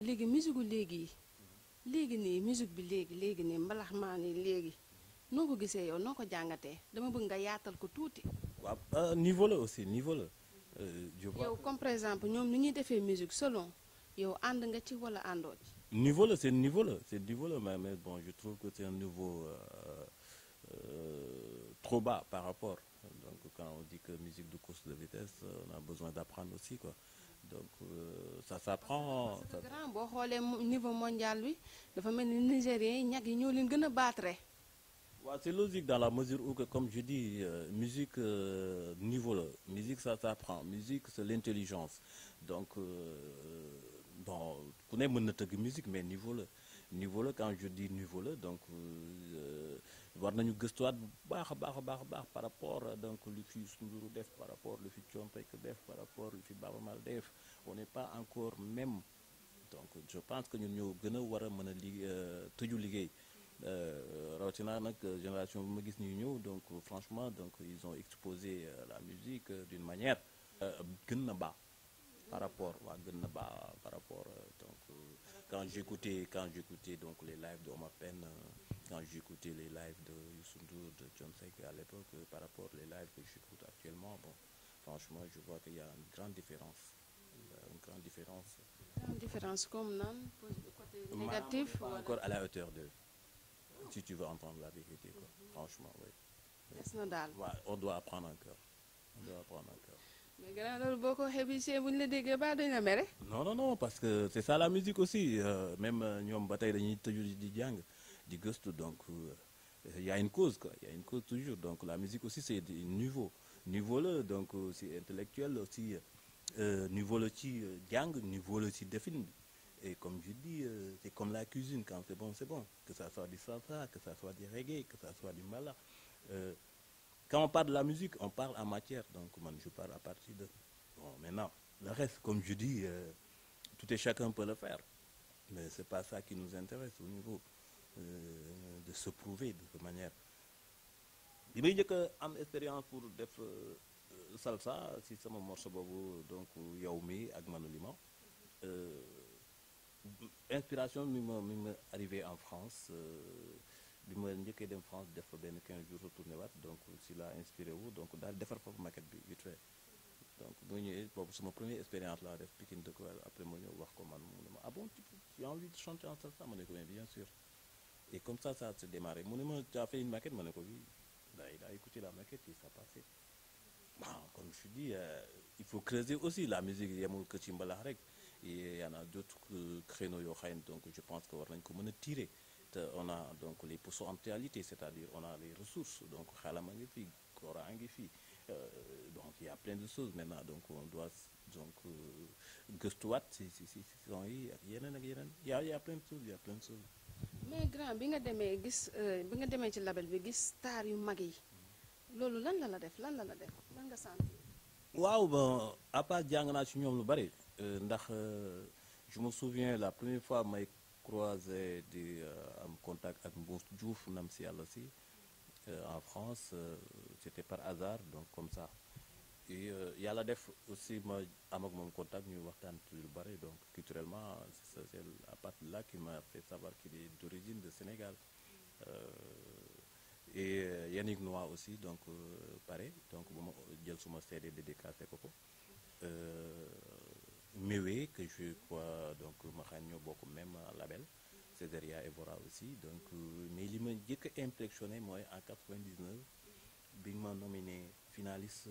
léegi musique gu léegi yi léegi nii musique bi léegi nii mbalax maa nii léegi noo ko gisee yow noo ko jàngatee dama bëgg nga yaatal ko tuuti. waaw niveau la aussi niveau la. Je vois yow comme par exemple ñoom ni ñuy defee musique selon yow ànd nga ci wala àndoo ci. niveau là, c'est niveau là, c'est niveau là, mais bon, je trouve que c'est un niveau trop bas par rapport. Donc quand on dit que musique de course de vitesse, on a besoin d'apprendre aussi quoi. Donc ça s'apprend. parce que grand boo xoolee niveau mondial bi dafa mel ni Nigériens yi ñag yi ñoo leen gën a battre. Ouais, c'est logique dans la mesure où, que, comme je dis, musique niveau là, musique ça s'apprend, musique c'est l'intelligence. Donc bon, ku ne mën na tëgg musique mais niveau là quand je dis niveau là donc war nañu gëstuwaat bu baax a baax par rapport donc lu fi Youssou Ndour def par rapport lu fi Thione Seck def par rapport lu fi Baaba Maal def on n'est pas encore même donc je pense que ñun ñoo gën a war a mën a tëju liggéey. Rawatina nag génération bi ma gis ñu ñëw donc franchement donc ils ont exposé la musique d'une manière gën na baax par rapport waa gën na baax par rapport donc quand j'écoutais donc les lives de Omar Pène quand j'écoutais les lives de Youssou Ndour de Thione Seck à l'époque par rapport les lives que j'écoute actuellement bon franchement je vois qu'il y a une grande différence grande différence comme nan côté négatif pas encore à la hauteur de si tu veux entendre la vérité quoi franchement oui. des na daal waaw on doit apprendre encore mais gannaaw loolu boo ko waxee bi see bu ñu la déggee ba dañ la mere. non parce que c'est ça la musique aussi même ñoom ba tey dañuy tëju di jàng di gëstu donc y a une cause quoi y a une cause toujours donc la musique aussi c'est du niveau la donc c'est intellectuel aussi niveau la ci jàng niveau la ci defin bi. Et comme je dis, c'est comme la cuisine, quand c'est bon. Que ça soit du salsa, que ça soit du reggae, que ça soit du mbala. Quand on parle de la musique, on parle en matière. Donc, moi, je parle à partir de... Bon, maintenant, le reste, comme je dis, tout et chacun peut le faire. Mais c'est pas ça qui nous intéresse au niveau de se prouver de cette manière. Je vais dire que j'ai expérience pour def salsa, si c'est mon morceau, donc, Yaoumi, avec Manu Liman. Inspiration mi ma arrivé en France bi ma njëkkee dem France def fa benn 15 jours retourné waat donc si la inspiré wu donc daal defar foofu maquette bi vite fait donc boo ñëwee boobu sama première expérience laa def Pikine de quoi après ma ñëw wax ko man mu ne ma ah bon tu as envie de chanter en salsa ma ne ko bien sûr et comme ça s'est démarré mu ne ma tu as fait une maquette ma ne ko oui il a écouté la maquette et ça passé bon comme je dis il faut creuser aussi la musique yemul que ci mbalax rek. Et il y en a d'autres créneaux donc je pense que war nañ ko mën a tirer te on a donc les potentialités c'est-à-dire on a les ressources donc xalam a ngi fi kora a ngi fi donc il y a plein de choses maintenant donc on doit donc gëstuwaat si son yi ak yeneen y a plein de choses mais grand bi nga demee ci label bi gis star yu mag yi loolu lan la def lan nga sentir. waaw bon à part jàng naa ci ñoom lu bari ndax je me souviens la première fois may croisé di am contact ak Mbouss Diouf nam si yàlla si en France c'était par hasard donc comme ça et yàlla def aussi ma am ak moom contact ñuy waxtaan ci lu bari donc culturellement c'est à partir de là qu'il m'a fait savoir qu'il est d'origine de Sénégal et Yannick Noah aussi donc pareil donc bu ma jël suma CD dédicacé ko Méwé que je crois donc ma xam ñoo bokk même label Césaria Evora aussi donc mais li ma njëkk a impressionné mooy en 99 bi nga ma nominé finaliste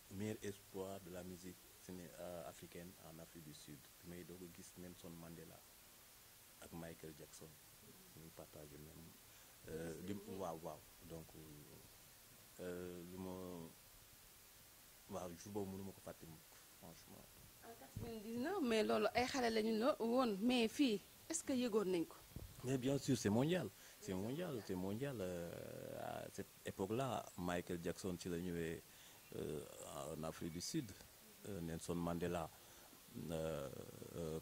meilleur espoir de la musique africaine en Afrique du Sud bi may doog a gis Nelson Mandela ak Michael Jackson ñu partagé même waaw donc lu ma waaw jour boobu mënu ma ko fàtte franchement. en 99 mais loolu ay xale lañu la woon mais fii est-ce que yëgoon nañ ko. mais bien sûr c'est mondial à cette époque-là Michael Jackson ci la ñëwee en Afrique du Sud Nelson Mandela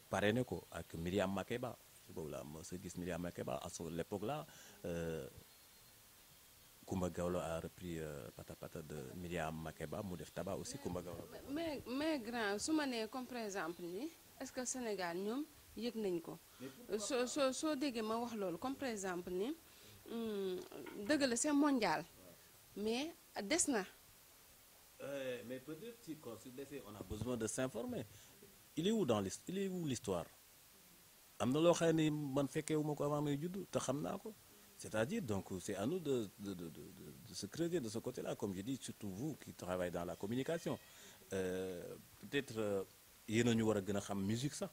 parrainé ko ak Miriam Makeba boobu la ma sa gis Miriam Makeba à l'époque-là Kumba Gawlo a repris Pata Pata de Miriam Makeba mu def Taba aussi Kumba Gawlo. mais grand su ma nee comme par exemple ni est-ce que Sénégal ñoom yëg nañ ko soo déggee ma wax loolu comme par exemple ni dëgg la c'est mondial mais des na. Mais peut-être si on a besoin de s'informer. Il est où dans il est où l'histoire? am na loo xam ne man fekkeewuma ko avant may judd te xam naa ko. C'est-à-dire, donc, c'est à nous de se creuser de ce côté-là, comme je dis, surtout vous qui travaillez dans la communication. Peut-être, yéen a ñu war a gën a xam musique sax.